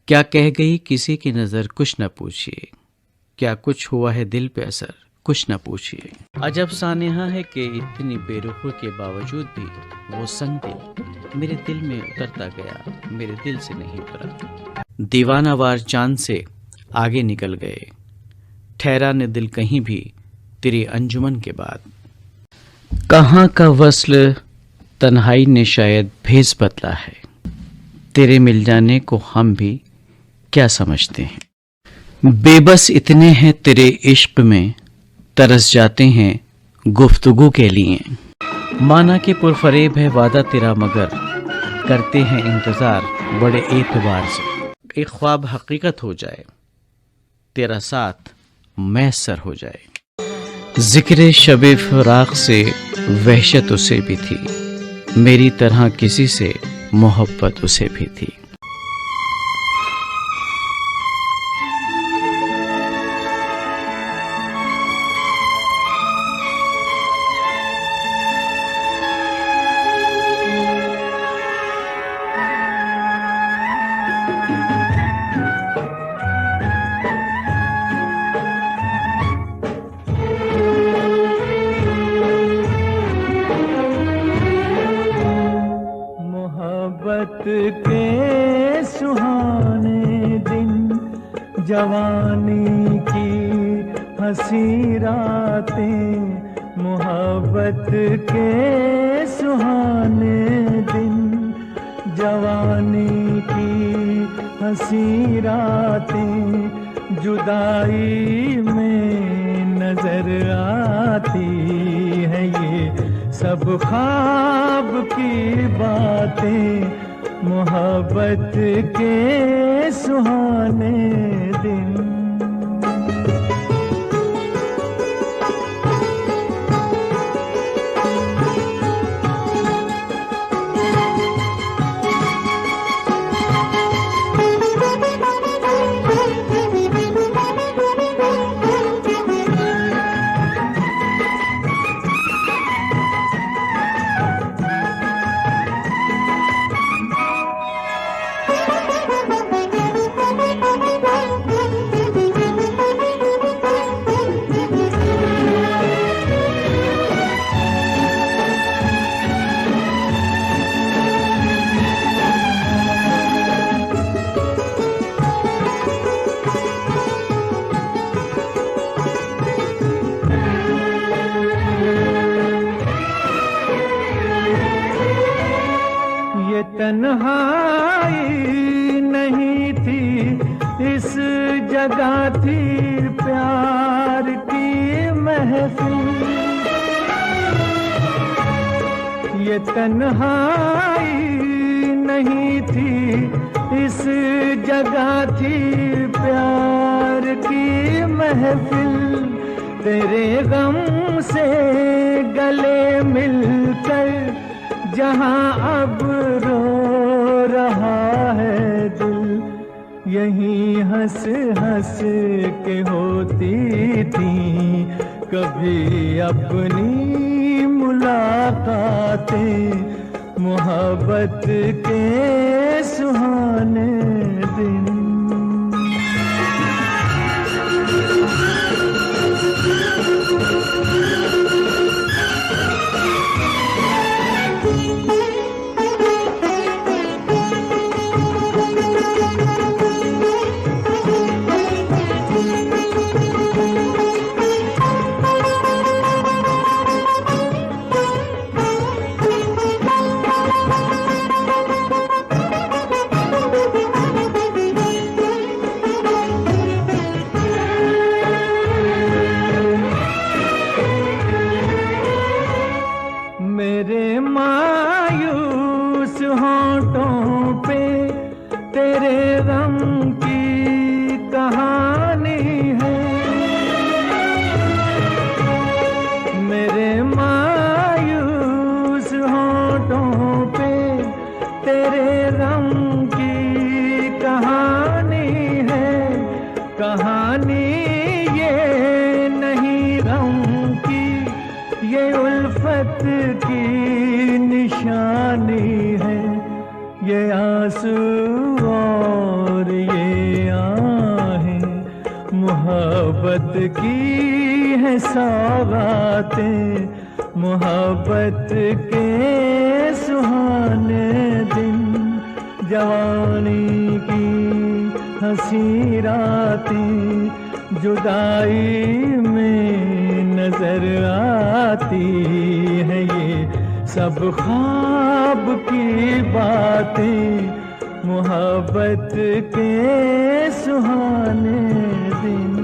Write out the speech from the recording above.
क्या कह गई किसी की नज़र कुछ न पूछिए, क्या कुछ हुआ है दिल पे असर कुछ न पूछिए। अजब सानेहा है कि इतनी बेरुखी के बावजूद भी वो संग दिल मेरे दिल में उतरता गया, मेरे दिल से नहीं उतरा। दीवानावार चांद से आगे निकल गए, ठहरा न दिल कहीं भी तेरी अंजुमन के बाद। कहाँ का वस्ल तन्हाई ने शायद भेस बदला है, तेरे मिल जाने को हम भी क्या समझते हैं। बेबस इतने हैं तेरे इश्क में, तरस जाते हैं गुफ्तगू के लिए। माना कि पुरफरेब है वादा तेरा मगर, करते हैं इंतजार बड़े एतबार से। एक ख्वाब हकीकत हो जाए, तेरा साथ मैसर हो जाए। जिक्र शबे फराक से वहशत उसे भी थी, मेरी तरह किसी से मोहब्बत उसे भी थी। के सुहाने दिन, जवानी की हंसी रातें, मोहब्बत के सुहाने दिन, जवानी की हंसी रातें, जुदाई में नजर आती है ये सब ख्वाब की बातें, मोहब्बत के सुहाने दिन। तन्हाई नहीं थी इस जगह थी प्यार की महफिल, ये तन्हाई नहीं थी इस जगह थी प्यार की महफिल, तेरे गम से गले मिलकर जहाँ अब रो रहा है दिल, यहीं हंस हंस के होती थी कभी अपनी मुलाकातें, मोहब्बत के सुहाने दिन। मेरे मायूस होंठों पे तेरे गम की कहानी है, मेरे मायूस होंठों पे तेरे गम की कहानी है, कहानी ये नहीं गम की, ये उल्फत की निशानी है, ये आंसू और ये मोहब्बत की है सौगातें, मोहब्बत के सुहाने दिन, जवानी की हंसी रातें जुदाई में नजर आती है, ये सब ख्वाब की बातें, मोहब्बत के सुहाने दिन।